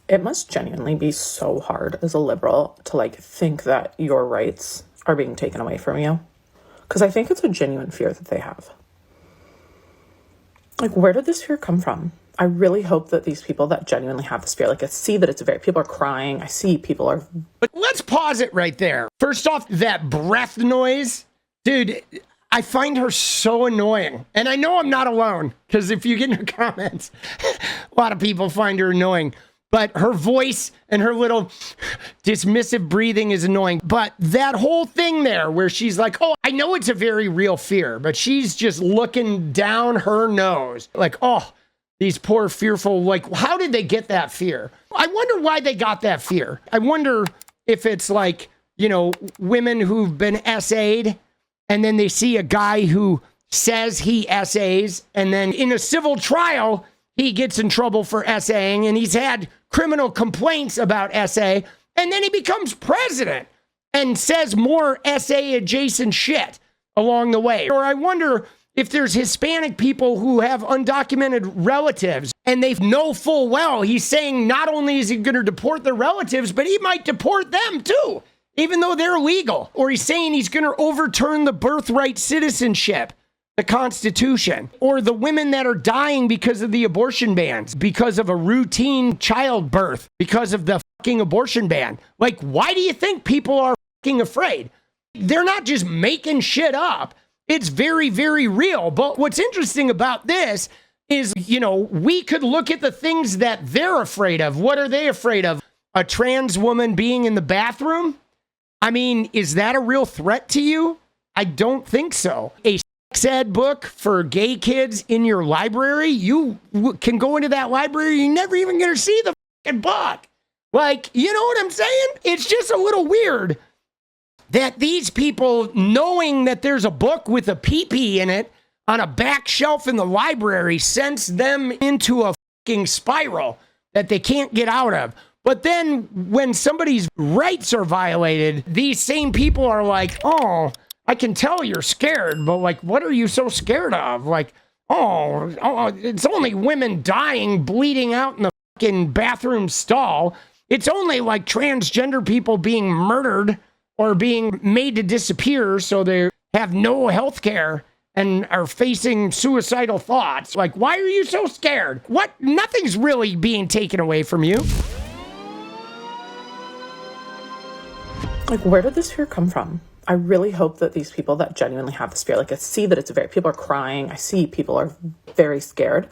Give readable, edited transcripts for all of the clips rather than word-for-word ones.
It must genuinely be so hard as a liberal to like think that your rights are being taken away from you. Because I think it's a genuine fear that they have. Like, where did this fear come from? I really hope that these people that genuinely have this fear, like I see that it's very, people are crying. I see people are. But let's pause it right there. First off, that breath noise, dude, I find her so annoying. And I know I'm not alone, because if you get in her comments, a lot of people find her annoying. But her voice and her little dismissive breathing is annoying. But that whole thing there where she's like, oh, I know it's a very real fear, but she's just looking down her nose like, oh, these poor fearful, like, how did they get that fear? I wonder why they got that fear. I wonder if it's like, you know, women who've been essayed and then they see a guy who says he essays and then in a civil trial, he gets in trouble for essaying and he's had criminal complaints about essay, and then he becomes president and says more essay adjacent shit along the way. Or I wonder if there's Hispanic people who have undocumented relatives and they know full well he's saying not only is he going to deport their relatives, but he might deport them too, even though they're illegal. Or he's saying he's going to overturn the birthright citizenship, the Constitution, or the women that are dying because of the abortion bans, because of a routine childbirth, because of the fucking abortion ban. Like, why do you think people are fucking afraid? They're not just making shit up. It's very, very real. But what's interesting about this is, you know, we could look at the things that they're afraid of. What are they afraid of? A trans woman being in the bathroom? I mean, is that a real threat to you? I don't think so. A sex ed book for gay kids in your library, you can go into that library, you're never even going to see the fucking book. Like, you know what I'm saying? It's just a little weird that these people, knowing that there's a book with a pee-pee in it on a back shelf in the library, sends them into a fucking spiral that they can't get out of. But then when somebody's rights are violated, these same people are like, oh, I can tell you're scared, but like, what are you so scared of? Like, oh, it's only women dying, bleeding out in the fucking bathroom stall. It's only like transgender people being murdered or being made to disappear so they have no health care and are facing suicidal thoughts. Like, why are you so scared? What? Nothing's really being taken away from you. Like, where did this fear come from? I really hope that these people that genuinely have this fear, like I see that it's very, people are crying. I see people are very scared.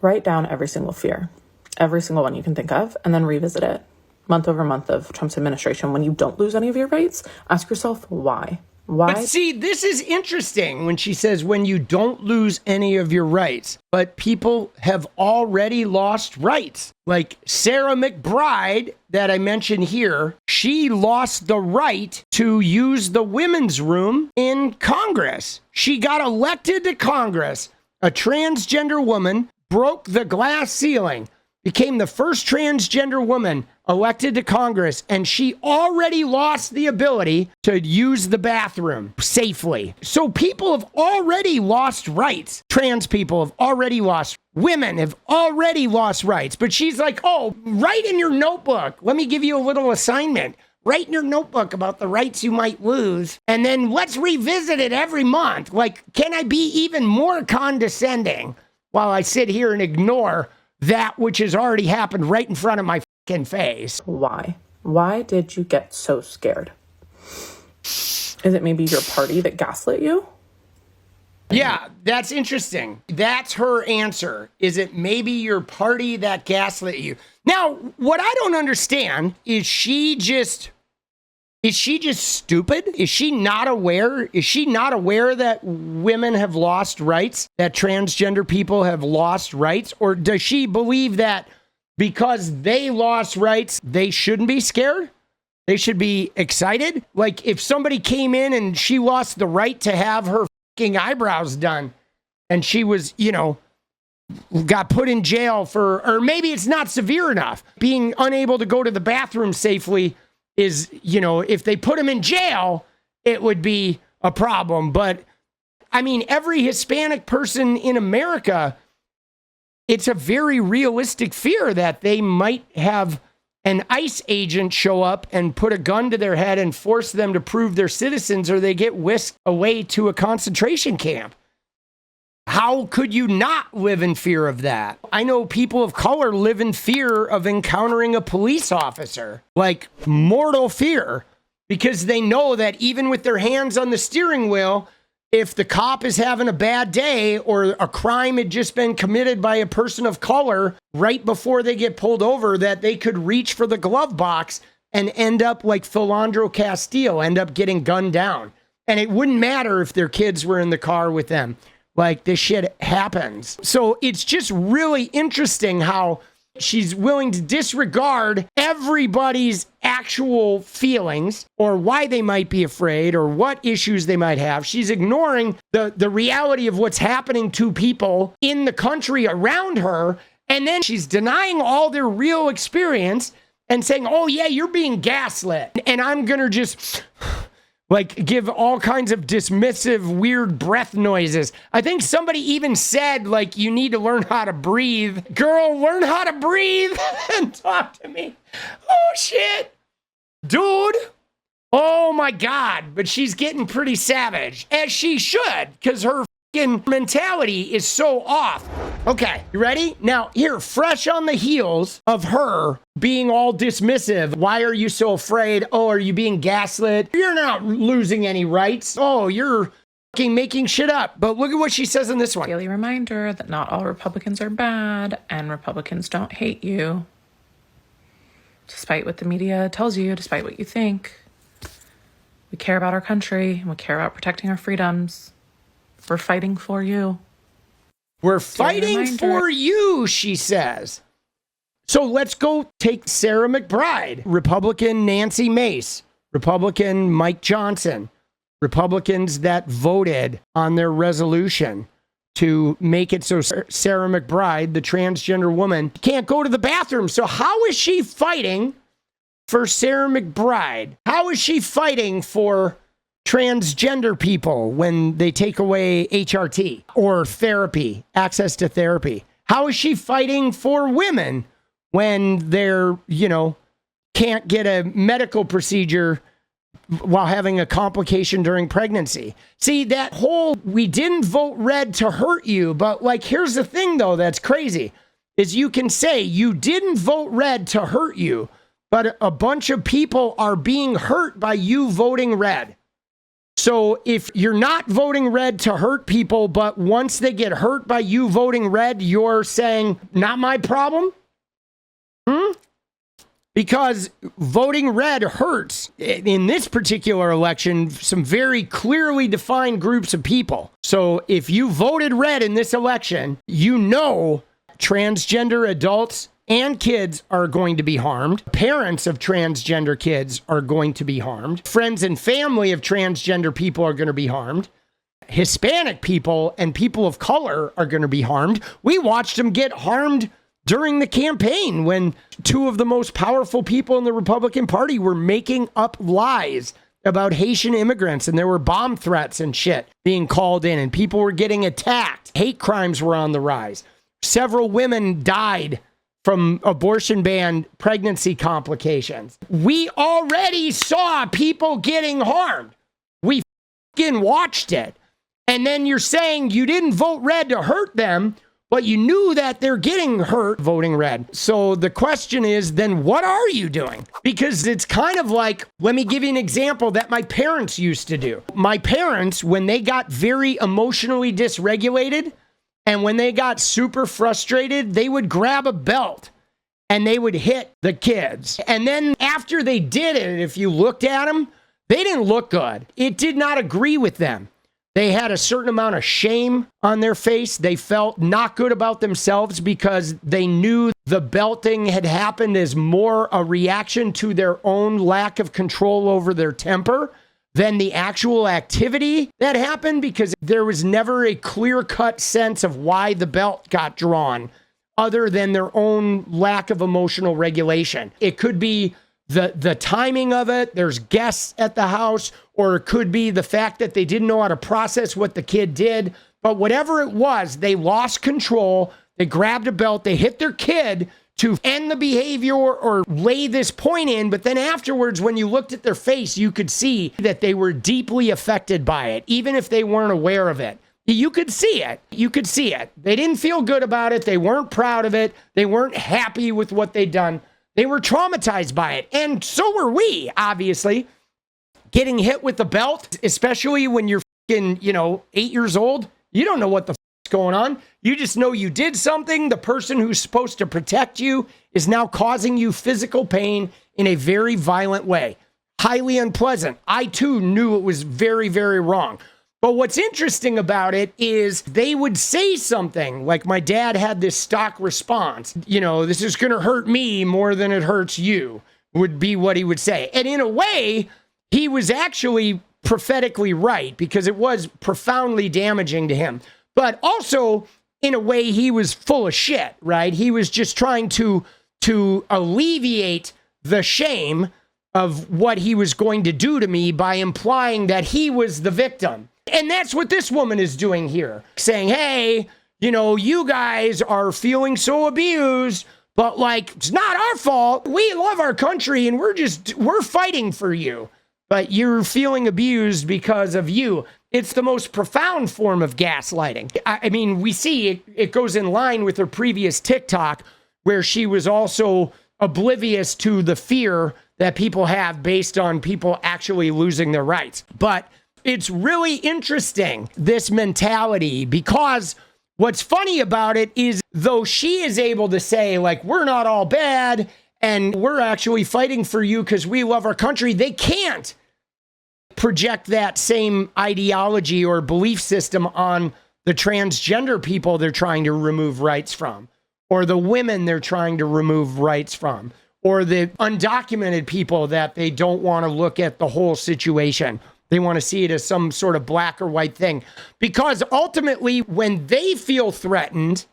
Write down every single fear, every single one you can think of, and then revisit it month over month of Trump's administration. When you don't lose any of your rights, ask yourself why. Why? But see, this is interesting when she says when you don't lose any of your rights, but people have already lost rights. Like Sarah McBride that I mentioned here, she lost the right to use the women's room in Congress. She got elected to Congress. A transgender woman broke the glass ceiling, became the first transgender woman elected to Congress, and she already lost the ability to use the bathroom safely. So people have already lost rights. Trans people have already lost. Women have already lost rights. But she's like, oh, write in your notebook. Let me give you a little assignment. Write in your notebook about the rights you might lose, and then let's revisit it every month. Like, can I be even more condescending while I sit here and ignore that which has already happened right in front of my fucking face? Why? Why did you get so scared? Is it maybe your party that gaslit you? Yeah, that's interesting. That's her answer. Is it maybe your party that gaslit you? Now, what I don't understand is she just stupid? Is she not aware? Is she not aware that women have lost rights, that transgender people have lost rights? Or does she believe that because they lost rights, they shouldn't be scared? They should be excited? Like if somebody came in and she lost the right to have her fucking eyebrows done and she was, you know, got put in jail for, or maybe it's not severe enough. Being unable to go to the bathroom safely is, you know, if they put him in jail, it would be a problem. But I mean, every Hispanic person in America it's a very realistic fear that they might have an ICE agent show up and put a gun to their head and force them to prove they're citizens, or they get whisked away to a concentration camp. How could you not live in fear of that? I know people of color live in fear of encountering a police officer, like mortal fear, because they know that even with their hands on the steering wheel, if the cop is having a bad day or a crime had just been committed by a person of color right before they get pulled over, that they could reach for the glove box and end up like 𝗙𝗪𝗪𝗡𝗪, end up getting gunned down. And it wouldn't matter if their kids were in the car with them. Like, this shit happens. So it's just really interesting how she's willing to disregard everybody's actual feelings or why they might be afraid or what issues they might have. She's ignoring the reality of what's happening to people in the country around her. And then she's denying all their real experience and saying, oh yeah, you're being gaslit. And I'm going to just like give all kinds of dismissive, weird breath noises. I think somebody even said, like, you need to learn how to breathe. Girl, learn how to breathe and talk to me. Oh, shit. Dude. Oh, my God. But she's getting pretty savage, as she should, because her fucking mentality is so off. Okay, you ready? Now, here, fresh on the heels of her being all dismissive. Why are you so afraid? Oh, are you being gaslit? You're not losing any rights. Oh, you're fucking making shit up. But look at what she says in this one. Daily reminder that not all Republicans are bad and Republicans don't hate you. Despite what the media tells you, despite what you think. We care about our country and we care about protecting our freedoms. We're fighting for you. We're fighting for you, she says. So let's go take Sarah McBride, Republican Nancy Mace, Republican Mike Johnson, Republicans that voted on their resolution to make it so Sarah McBride, the transgender woman, can't go to the bathroom. So how is she fighting for Sarah McBride? How is she fighting for transgender people when they take away HRT or therapy, access to therapy? How is she fighting for women when they're, can't get a medical procedure while having a complication during pregnancy? See, that whole, we didn't vote red to hurt you, but like, here's the thing though, that's crazy, is you can say you didn't vote red to hurt you, but a bunch of people are being hurt by you voting red. So if you're not voting red to hurt people, but once they get hurt by you voting red, you're saying, not my problem? Because voting red hurts, in this particular election, some very clearly defined groups of people. So if you voted red in this election, transgender adults and kids are going to be harmed. Parents of transgender kids are going to be harmed. Friends and family of transgender people are going to be harmed. Hispanic people and people of color are going to be harmed. We watched them get harmed during the campaign when two of the most powerful people in the Republican Party were making up lies about Haitian immigrants, and there were bomb threats and shit being called in, and people were getting attacked. Hate crimes were on the rise. Several women died from abortion ban pregnancy complications. We already saw people getting harmed. We fucking watched it. And then you're saying you didn't vote red to hurt them, but you knew that they're getting hurt voting red. So the question is, then what are you doing? Because it's kind of like, let me give you an example that my parents used to do. My parents, when they got very emotionally dysregulated, and when they got super frustrated, they would grab a belt and they would hit the kids. And then after they did it, if you looked at them, they didn't look good. It did not agree with them. They had a certain amount of shame on their face. They felt not good about themselves because they knew the belting had happened as more a reaction to their own lack of control over their temper than the actual activity that happened, because there was never a clear-cut sense of why the belt got drawn other than their own lack of emotional regulation. It could be the timing of it, there's guests at the house, or it could be the fact that they didn't know how to process what the kid did. But whatever it was, they lost control. They grabbed a belt. They hit their kid to end the behavior or lay this point in. But then afterwards, when you looked at their face, you could see that they were deeply affected by it, even if they weren't aware of it. You could see it. You could see it. They didn't feel good about it. They weren't proud of it. They weren't happy with what they'd done. They were traumatized by it. And so were we, obviously. Getting hit with the belt, especially when you're 8 years old, you don't know what the is going on. You just know you did something. The person who's supposed to protect you is now causing you physical pain in a very violent way. Highly unpleasant. I too knew it was very, very wrong. But what's interesting about it is they would say something like, my dad had this stock response, this is going to hurt me more than it hurts you, would be what he would say. And in a way, he was actually prophetically right, because it was profoundly damaging to him. But also, in a way, he was full of shit, right? He was just trying to alleviate the shame of what he was going to do to me by implying that he was the victim. And that's what this woman is doing here, saying, hey, you guys are feeling so abused, but it's not our fault. We love our country and we're fighting for you, but you're feeling abused because of you. It's the most profound form of gaslighting. I mean, we see it goes in line with her previous TikTok, where she was also oblivious to the fear that people have based on people actually losing their rights. But it's really interesting, this mentality, because what's funny about it is, though she is able to say, we're not all bad and we're actually fighting for you because we love our country, they can't project that same ideology or belief system on the transgender people they're trying to remove rights from, or the women they're trying to remove rights from, or the undocumented people that they don't want to look at the whole situation. They want to see it as some sort of black or white thing. Because ultimately, when they feel threatened,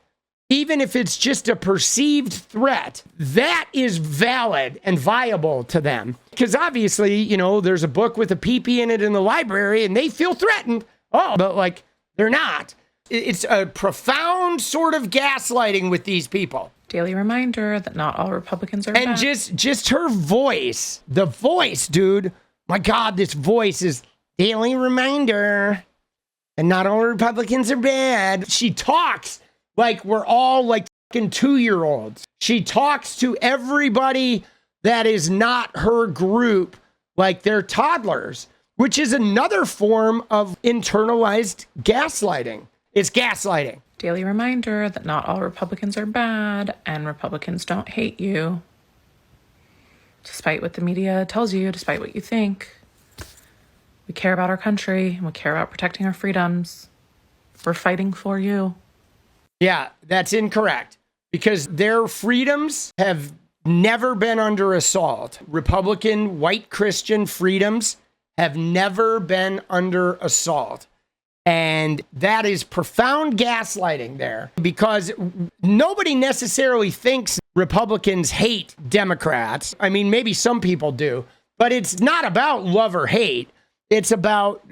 even if it's just a perceived threat, that is valid and viable to them. Because obviously, there's a book with a peepee in it in the library and they feel threatened. Oh, but they're not. It's a profound sort of gaslighting with these people. Daily reminder that not all Republicans are And bad. just her voice, the voice, dude. My God, this voice is daily reminder. And not all Republicans are bad. She talks like we're all fucking 2-year-olds. She talks to everybody that is not her group like they're toddlers, which is another form of internalized gaslighting. It's gaslighting. Daily reminder that not all Republicans are bad and Republicans don't hate you. Despite what the media tells you, despite what you think, we care about our country and we care about protecting our freedoms. We're fighting for you. Yeah, that's incorrect, because their freedoms have never been under assault. Republican white Christian freedoms have never been under assault. And that is profound gaslighting there, because nobody necessarily thinks Republicans hate Democrats. I mean, maybe some people do, but it's not about love or hate. It's about,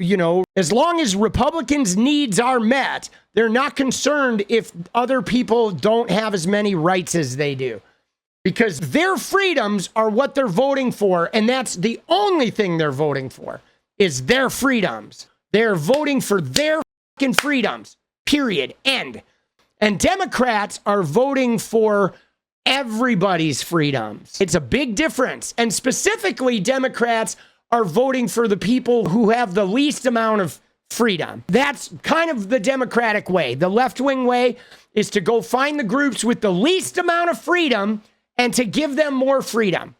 as long as Republicans' needs are met, they're not concerned if other people don't have as many rights as they do, because their freedoms are what they're voting for. And that's the only thing they're voting for, is their freedoms. They're voting for their fucking freedoms, period, end. And Democrats are voting for everybody's freedoms. It's a big difference. And specifically, Democrats are voting for the people who have the least amount of freedom. That's kind of the Democratic way. The left-wing way is to go find the groups with the least amount of freedom and to give them more freedom,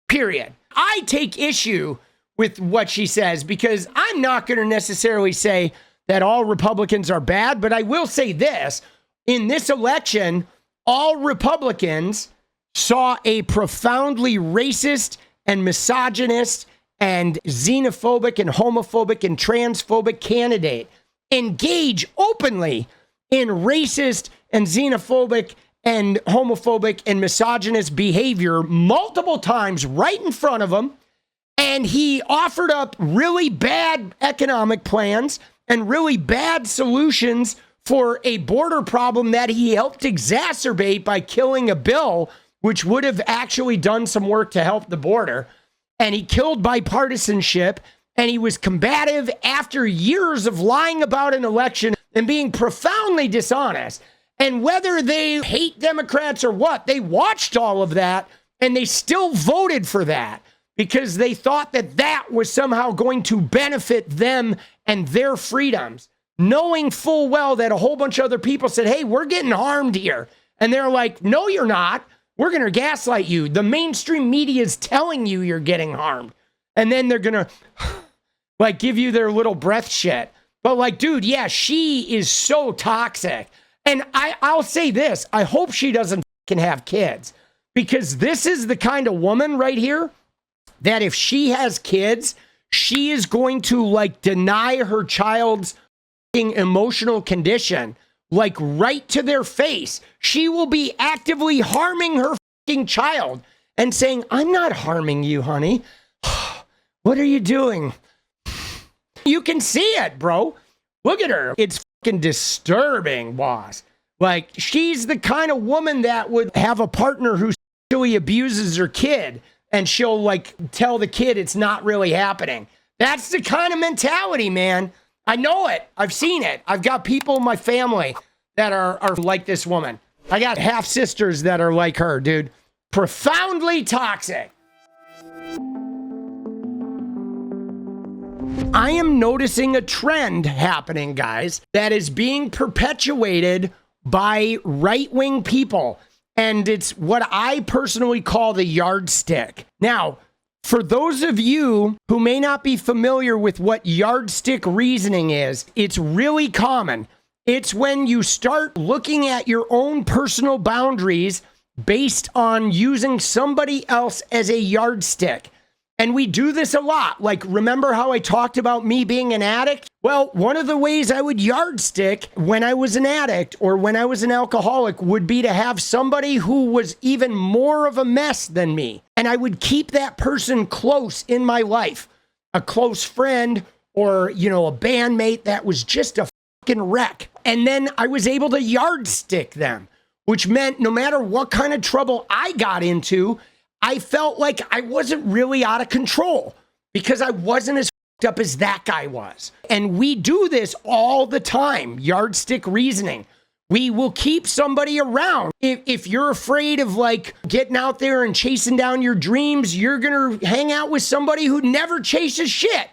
period. I take issue with what she says, because I'm not going to necessarily say that all Republicans are bad, but I will say this. In this election, all Republicans saw a profoundly racist and misogynist and xenophobic and homophobic and transphobic candidate engage openly in racist and xenophobic and homophobic and misogynist behavior multiple times right in front of them. And he offered up really bad economic plans and really bad solutions for a border problem that he helped exacerbate by killing a bill, which would have actually done some work to help the border. And he killed bipartisanship, and he was combative after years of lying about an election and being profoundly dishonest. And whether they hate Democrats or what, they watched all of that and they still voted for that because they thought that that was somehow going to benefit them and their freedoms, knowing full well that a whole bunch of other people said, hey, we're getting harmed here. And they're like, no, you're not. We're going to gaslight you. The mainstream media is telling you you're getting harmed. And then they're going to like give you their little breath shit. But like, dude, yeah, she is so toxic. And I'll say this, I hope she doesn't have kids, because this is the kind of woman right here that if she has kids, she is going to like deny her child's emotional condition, like right to their face. She will be actively harming her child and saying, I'm not harming you, honey. What are you doing? You can see it, bro. Look at her. It's fucking disturbing, boss. Like, she's the kind of woman that would have a partner who sexually abuses her kid, and she'll like tell the kid it's not really happening. That's the kind of mentality, man. I know it. I've seen it. I've got people in my family that are like this woman. I got half sisters that are like her, dude. Profoundly toxic. I am noticing a trend happening, guys, that is being perpetuated by right-wing people. And it's what I personally call the yardstick. Now, for those of you who may not be familiar with what yardstick reasoning is, it's really common. It's when you start looking at your own personal boundaries based on using somebody else as a yardstick. And we do this a lot. Like, remember how I talked about me being an addict? Well, one of the ways I would yardstick when I was an addict or when I was an alcoholic would be to have somebody who was even more of a mess than me. And I would keep that person close in my life. A close friend or, you know, a bandmate that was just a fucking wreck. And then I was able to yardstick them, which meant no matter what kind of trouble I got into, I felt like I wasn't really out of control because I wasn't as fucked up as that guy was. And we do this all the time, yardstick reasoning. We will keep somebody around. If you're afraid of like getting out there and chasing down your dreams, you're going to hang out with somebody who never chases shit.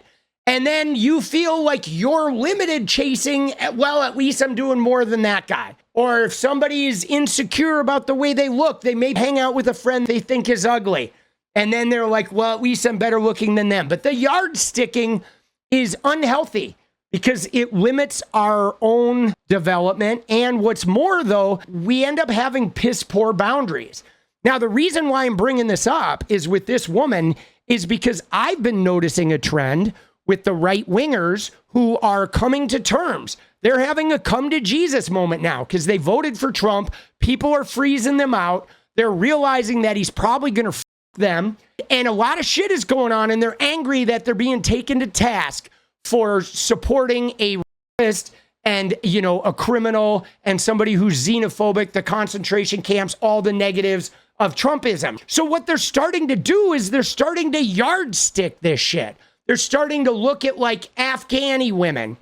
And then you feel like you're limited chasing, well, at least I'm doing more than that guy. Or if somebody is insecure about the way they look, they may hang out with a friend they think is ugly. And then they're like, well, at least I'm better looking than them. But the yardsticking is unhealthy because it limits our own development. And what's more, though, we end up having piss poor boundaries. Now, the reason why I'm bringing this up is with this woman is because I've been noticing a trend with the right wingers who are coming to terms. They're having a come to Jesus moment now because they voted for Trump. People are freezing them out. They're realizing that he's probably going to f them. And a lot of shit is going on, and they're angry that they're being taken to task for supporting a rapist and, you know, a criminal and somebody who's xenophobic, the concentration camps, all the negatives of Trumpism. So what they're starting to do is they're starting to yardstick this shit. They're starting to look at like Afghani women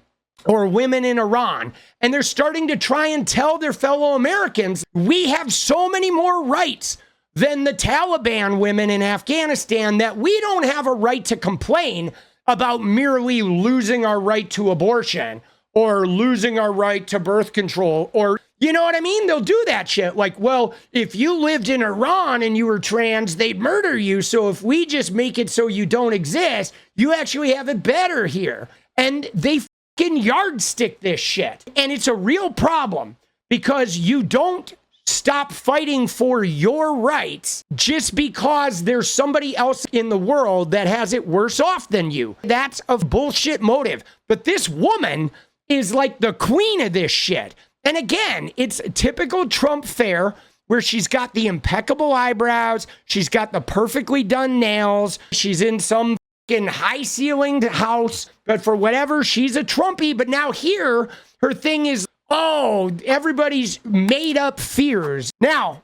or women in Iran, and they're starting to try and tell their fellow Americans, we have so many more rights than the Taliban women in Afghanistan that we don't have a right to complain about merely losing our right to abortion or losing our right to birth control, or, you know what I mean? They'll do that shit. Like, well, if you lived in Iran and you were trans, they'd murder you. So if we just make it so you don't exist, you actually have it better here. And they fucking yardstick this shit. And it's a real problem because you don't stop fighting for your rights just because there's somebody else in the world that has it worse off than you. That's a bullshit motive. But this woman is like the queen of this shit. And again, it's typical Trump fare where she's got the impeccable eyebrows, she's got the perfectly done nails, she's in some fucking high-ceilinged house, but for whatever, she's a Trumpy. But now here, her thing is Oh, everybody's made up fears. Now,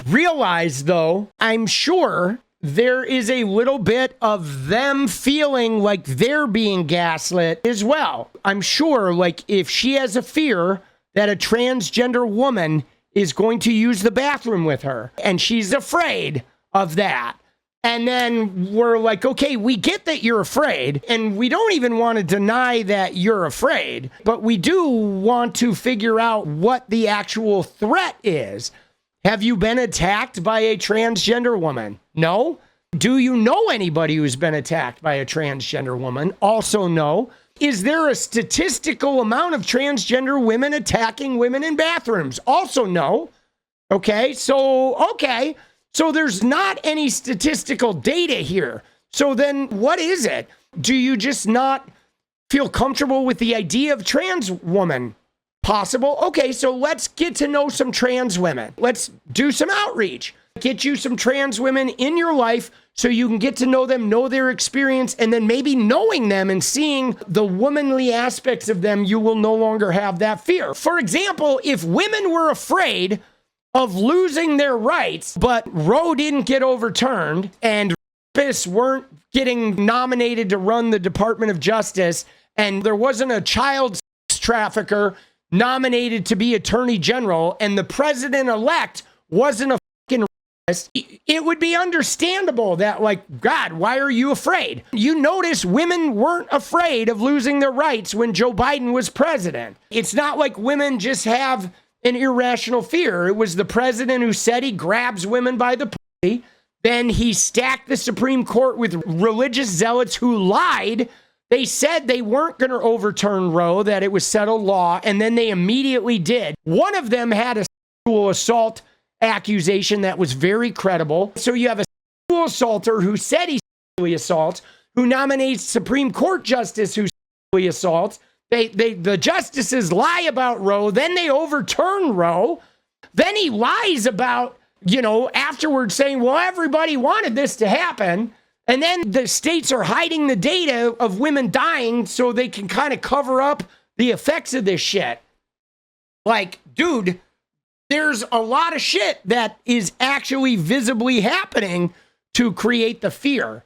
realize though, I'm sure there is a little bit of them feeling like they're being gaslit as well. I'm sure, like, if she has a fear that a transgender woman is going to use the bathroom with her, and she's afraid of that. And then we're like, okay, we get that you're afraid, and we don't even want to deny that you're afraid, but we do want to figure out what the actual threat is. Have you been attacked by a transgender woman? No. Do you know anybody who's been attacked by a transgender woman? Also no. Is there a statistical amount of transgender women attacking women in bathrooms? Also no. Okay, so there's not any statistical data here. So then what is it? Do you just not feel comfortable with the idea of trans woman? Possible. Okay, so let's get to know some trans women. Let's do some outreach. Get you some trans women in your life so you can get to know them, know their experience, and then maybe knowing them and seeing the womanly aspects of them, you will no longer have that fear. For example, if women were afraid of losing their rights, but Roe didn't get overturned and rapists weren't getting nominated to run the Department of Justice, and there wasn't a child sex trafficker nominated to be attorney general, and the president-elect wasn't a fucking racist, it would be understandable that, like, God, why are you afraid? You notice women weren't afraid of losing their rights when Joe Biden was president. It's not like women just have an irrational fear. It was the president who said he grabs women by the pussy. Then he stacked the Supreme Court with religious zealots who lied. They said they weren't going to overturn Roe, that it was settled law, and then they immediately did. One of them had a sexual assault accusation that was very credible. So you have a sexual assaulter who said he sexually assaults, who nominates Supreme Court justice who sexually assaults. The justices lie about Roe, then they overturn Roe. Then he lies about, afterwards saying, well, everybody wanted this to happen. And then the states are hiding the data of women dying so they can kind of cover up the effects of this shit. Like, dude, there's a lot of shit that is actually visibly happening to create the fear.